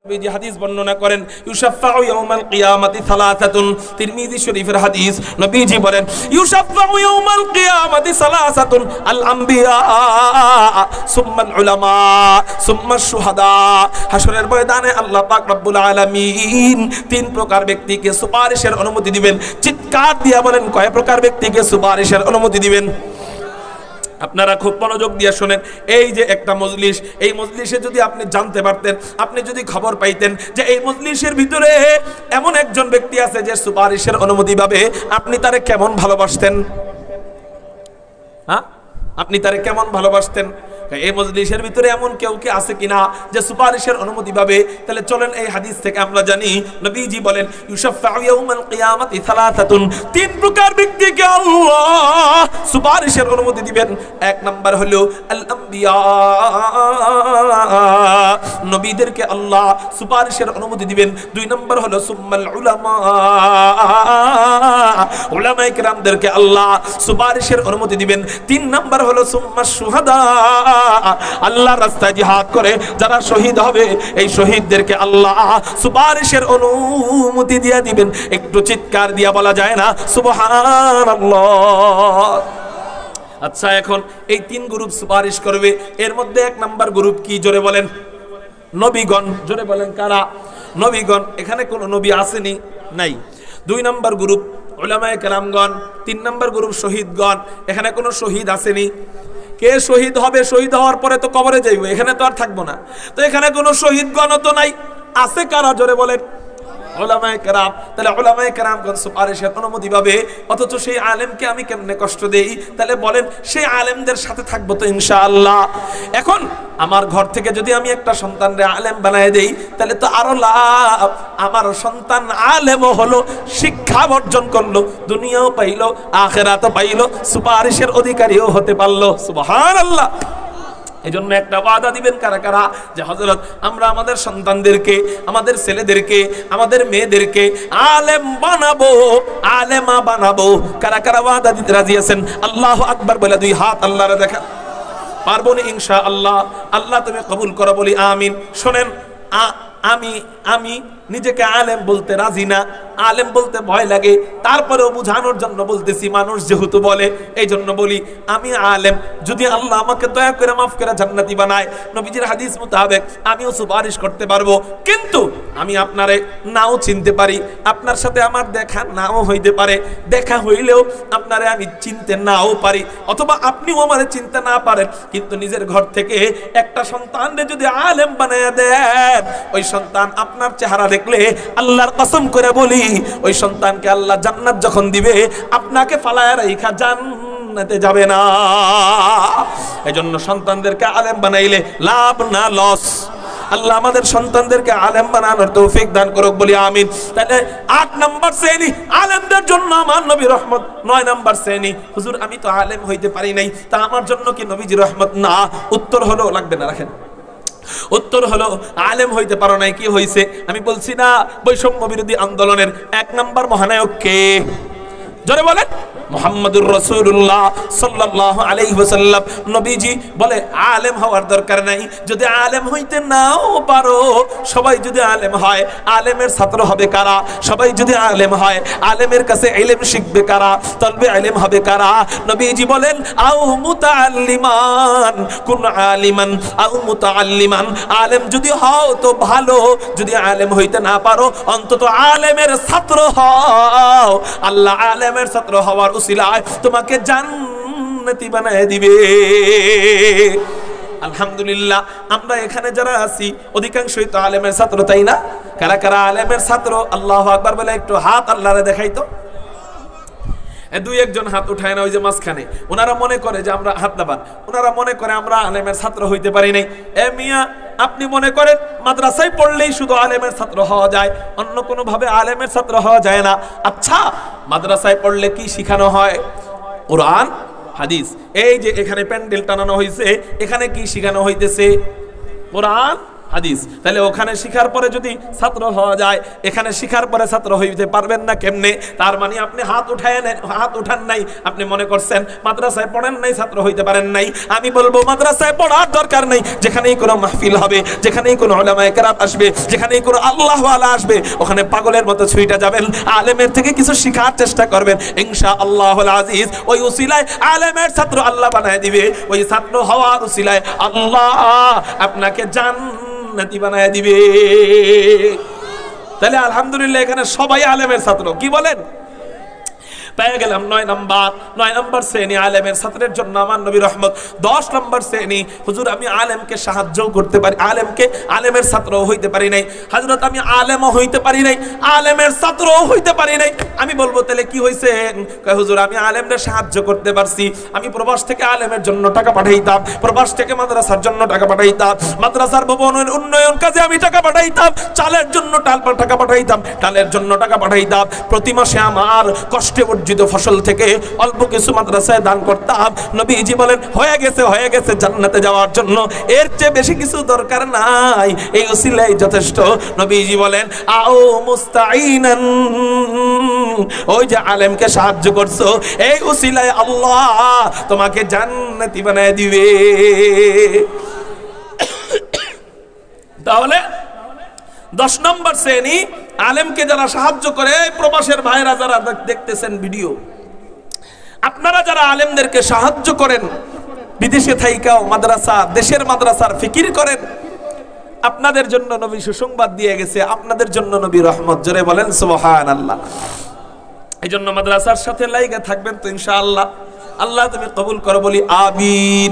নবীজি হাদিস বর্ণনা করেন ইউশাফাউ ইয়াউমাল কিয়ামাতি সালাসাতুন তিরমিজি শরীফের হাদিস নবীজি বলেন ইউশাফাউ ইয়াউমাল কিয়ামাতি সালাসাতুন আল আমবিয়া সুম্মাল উলামা সুম্মাশ শুহাদা হাশরের ময়দানে আল্লাহ পাক রব্বুল আলামিন তিন প্রকার ব্যক্তিকে সুপারিশের অনুমতি দিবেন। চিৎকার দিয়ে বলেন কয় প্রকার ব্যক্তিকে সুপারিশের অনুমতি দিবেন? আপনারা খুব মনোযোগ দিয়ে শুনেন। এই যে একটা মজলিস, এই মজলিসে যদি আপনি জানতে পারতেন, আপনি যদি খবর পাইতেন যে এই মজলিসের ভিতরে এমন একজন ব্যক্তি আছে যে সুপারিশের অনুমতি পাবে, আপনি তারে কেমন ভালোবাসতেন? হ্যাঁ, আপনি তারে কেমন ভালোবাসতেন? এই মজলিসের ভিতরে এমন কেউ কি আছে কিনা যে সুপারিশের অনুমতি পাবে? তাহলে চলেন এই হাদিস থেকে আমরা জানি নবীজি বলেন ইউশাফাউ ইয়াউমাল কিয়ামাতি সালাসাতুন, তিন প্রকার ব্যক্তিকে আল্লাহ সুপারিশের অনুমতি দিবেন। এক নাম্বার হলো আল আমবিয়া, নবীদেরকে আল্লাহ সুপারিশের অনুমতি দিবেন। দুই নাম্বার হলো সুম্মাল উলামা, উলামায়ে কেরামদেরকে আল্লাহ সুপারিশের অনুমতি দিবেন। তিন নাম্বার হলো সুম্মাশ শুহাদা, আল্লাহর রাস্তায় জিহাদ করে যারা শহীদ হবে এই শহীদদেরকে আল্লাহ সুপারিশের অনুমতি দিয়ে দিবেন। একটু চিৎকার দিয়া বলা যায় না সুবহানাল্লাহ? আচ্ছা, এখন এই তিন গ্রুপ সুপারিশ করবে, এর মধ্যে এক নাম্বার গ্রুপ কি জোরে বলেন? নবীগণ। জোরে বলেন কারা? নবীগণ। এখানে কোন নবী আসেনি? নাই। দুই নাম্বার গ্রুপ উলামায়ে কেরামগণ। তিন নাম্বার গ্রুপ শহীদগণ। এখানে কোনো শহীদ আসেনি। কে শহীদ হবে? শহীদ হওয়ার পরে তো কবরে যাইবে, এখানে তো আর থাকবো না। তো এখানে কোনো শহীদগণ তো নাই। আছে কারা জোরে বলেন? উলামায়ে কেরাম। তাহলে উলামায়ে কেরামগণ সুপারিশের অনুমতি পাবে, অথচ সেই আলেমকে আমি কেমনে কষ্ট দেই? তাহলে বলেন সেই আলেমদের সাথে থাকবো তো ইনশাআল্লাহ। এখন আমার ঘর থেকে যদি আমি একটা সন্তানরে আলেম বানায় দেই তাহলে তো আরো লাভ। আমার সন্তান আলেমও হলো, শিক্ষা অর্জন করলো, দুনিয়াও পাইলো, আখিরাতও পাইলো, সুপারিশের অধিকারীও হতে পারলো। সুবহানাল্লাহ। এই জন্য একটা ওয়াদা দিবেন কারা কারা যে হযরত আমরা আমাদের সন্তানদেরকে, আমাদের ছেলেদেরকে, আমাদের মেয়েদেরকে আলেম বানাবো, আলেমা বানাবো। কারা কারা ওয়াদা দিতে রাজি আছেন? আল্লাহু আকবার বলে দুই হাত আল্লাহরে দেখা। পারবো না ইনশাআল্লাহ। আল্লাহ তুমি কবুল করো, বলি আমিন। শোনেন, আমি নিজেকে আলেম বলতে রাজি না, আলেম বলতে ভয় লাগে, তারপরেও বুঝানোর জন্য বলতেছি, মানুষ যেহেতু বলে এই জন্য বলি আমি আলেম। যদি আল্লাহ আমাকে দয়া করে মাফ করে জান্নাতি বানায়, নবীজির হাদিস মোতাবেক আমিও সুপারিশ করতে পারবো। কিন্তু আমি আপনারে নাও চিনতে পারি, আপনার সাথে আমার দেখা নাও হইতে পারে, দেখা হইলেও আপনারে আমি চিনতে নাও পারি, অথবা আপনিও আমারে চিনতে না পারেন। কিন্তু নিজের ঘর থেকে একটা সন্তানরে যদি আলেম বানায় দেন, ওই সন্তান আপনার চেহারা দেখলে আল্লাহর কসম করে বলি ওই সন্তানকে আল্লাহ জান্নাত যখন দিবে আপনাকে ফালায়া রাইখা জান্নাতে যাবে না। এজন্য সন্তানদেরকে আলেম বানাইলে লাভ না লস। আল্লাহ আমাদের সন্তানদেরকে আলেম বানানোর তৌফিক দান করুক, বলি আমিন। তাহলে 8 নাম্বার শ্রেণী আলেমদের জন্য আমার নবী রহমত। 9 নাম্বার শ্রেণী হুজুর আমি তো আলেম হইতে পারি নাই, তা আমার জন্য কি নবীজি রহমত? না। উত্তর হলো, লাগবে না, রাখেন। উত্তর হলো আলেম হইতে পারো নাই, কি হইছে? আমি বলছি না বৈষম্য বিরোধী আন্দোলনের 1 নাম্বার মহানায়ক কে? জোরে বলেন মুহাম্মদুর রাসূলুল্লাহ সাল্লাল্লাহু আলাইহি ওয়াসাল্লাম। নবীজি বলে আলেম হওয়ার দরকার নাই। যদি আলেম হইতে নাও পারো, সবাই যদি আলেম হয়, আলেমের ছাত্র হবে কারা? সবাই যদি আলেম হয়, আলেমের কাছে ইলম শিখবে কারা? তলবে ইলম হবে কারা? নবীজি বলেন আও মুতাআল্লিমান, কুন আলিমান আও মুতাআল্লিমান। আলেম যদি হও তো ভালো, যদি আলেম হইতে না পারো অন্তত আলেমের ছাত্র হও। আল্লাহ আলেমের ছাত্র হওয়ার উসিলায় তোমাকে জান্নাতি বানায় দিবে। আলহামদুলিল্লাহ, আমরা এখানে যারা আছি অধিকাংশই তো আলেমের ছাত্র, তাই না? কারা কারা আলেমের ছাত্র? আল্লাহু আকবার বলে একটু হাত আল্লাহরে দেখাইতো। দুই একজন হাত উঠায় না, ওই যে মাঝখানে। ওনারা মনে করে যে আমরা হাত দাবান, ওনারা মনে করে আমরা আলেমের ছাত্র হইতে পারি নাই। এ মিয়া, আপনি মনে করেন মাদ্রাসায় পড়লেই শুধু আলেমের ছাত্র হওয়া যায়, অন্য কোনো ভাবে আলেমের ছাত্র হওয়া যায় না। আচ্ছা, মাদ্রাসায় পড়লে কি শিখানো হয়? কোরআন হাদিস। এই যে এখানে প্যান্ডেল টানানো হয়েছে, এখানে কি শিখানো হইতেছে? কোরআন হাদিস। তাহলে ওখানে শিখার পরে যদি ছাত্র হওয়া যায়, এখানে শিখার পরে ছাত্র হইতে পারবেন না কেমনে? তার মানে আপনি হাত উঠান নাই, আপনি মনে করছেন মাদ্রাসায় পড়েন নাই, ছাত্র হইতে পারেন নাই। আমি বলবো মাদ্রাসায় পড়ার দরকার নেই, যেখানেই কোনো মাহফিল হবে, যেখানেই কোনো উলামায়ে কেরাম আসবে, যেখানেই কোনো আল্লাহ ওয়ালা আসবে, ওখানে পাগলের মতো ছুটে যাবেন, আলেমের থেকে কিছু শিখার চেষ্টা করবেন, ইনশাআল্লাহুল আজিজ ওই উসিলায় আলেমের ছাত্র আল্লাহ বানায় দিবে। ওই ছাত্র হওয়ার উসিলায় আল্লাহ আপনাকে জান্নাতি বানায় দিবে। তাহলে আলহামদুলিল্লাহ এখানে সবাই আলেমের ছাত্র, কি বলেন? পেয়ে গেলাম 9 নম্বর শ্রেণী আলেমের ছাত্রের জন্য আমার নবী রহমত। 10 নম্বর শ্রেণী, হুজুর আমি আলেমকে সাহায্য করতে পারি, আলেমের ছাত্র হইতে পারি নাই। হযরত আমি আলেমও হইতে পারি নাই, আলেমের ছাত্রও হইতে পারি নাই। আমি বলবো তাহলে কি হইছে? কয় হুজুর আমি আলেমদের সাহায্য করতে পারছি, আমি প্রবাস থেকে আলেমের জন্য টাকা পাঠাইতাম, প্রবাস থেকে মাদ্রাসার জন্য টাকা পাঠাইতাম, মাদ্রাসার ভবনের উন্নয়ন কাজে আমি টাকা পাঠাইতাম, চালের জন্য টাকা পাঠাইতাম, ডালের জন্য টাকা পাঠাইতাম। প্রতি মাসে আমার কষ্টে অর্জিত ফসল থেকে অল্প কিছু মাদ্রাসায় দান করতাম। নবীজি বলেন হয়ে গেছে জান্নাতে যাওয়ার জন্য, এর চেয়ে বেশি কিছু দরকার নাই, এই উসিলাই যথেষ্ট। নবীজি বলেন আও মুস্তাঈনান, ওই যে আলেমকে সাহায্য করছো, এই উসিলায় আল্লাহ তোমাকে জান্নাতি বানায় দিবে। তাহলে 10 নম্বর শ্রেণী আলেমকে যারা সাহায্য করে, প্রবাসের ভাইরা যারা দেখতেছেন ভিডিও, আপনারা যারা আলেমদেরকে সাহায্য করেন, বিদেশে থাইকাও মাদ্রাসা, দেশের মাদ্রাসার ফিকির করেন, আপনাদের জন্য নবী সুসংবাদ দিয়ে গেছে, আপনাদের জন্য নবী রহমত। জোরে বলেন সুবহানাল্লাহ। এই জন্য মাদ্রাসার সাথে লাইগা থাকবেন তো ইনশাআল্লাহ। আল্লাহ তুমি কবুল করো, বলি আমিন।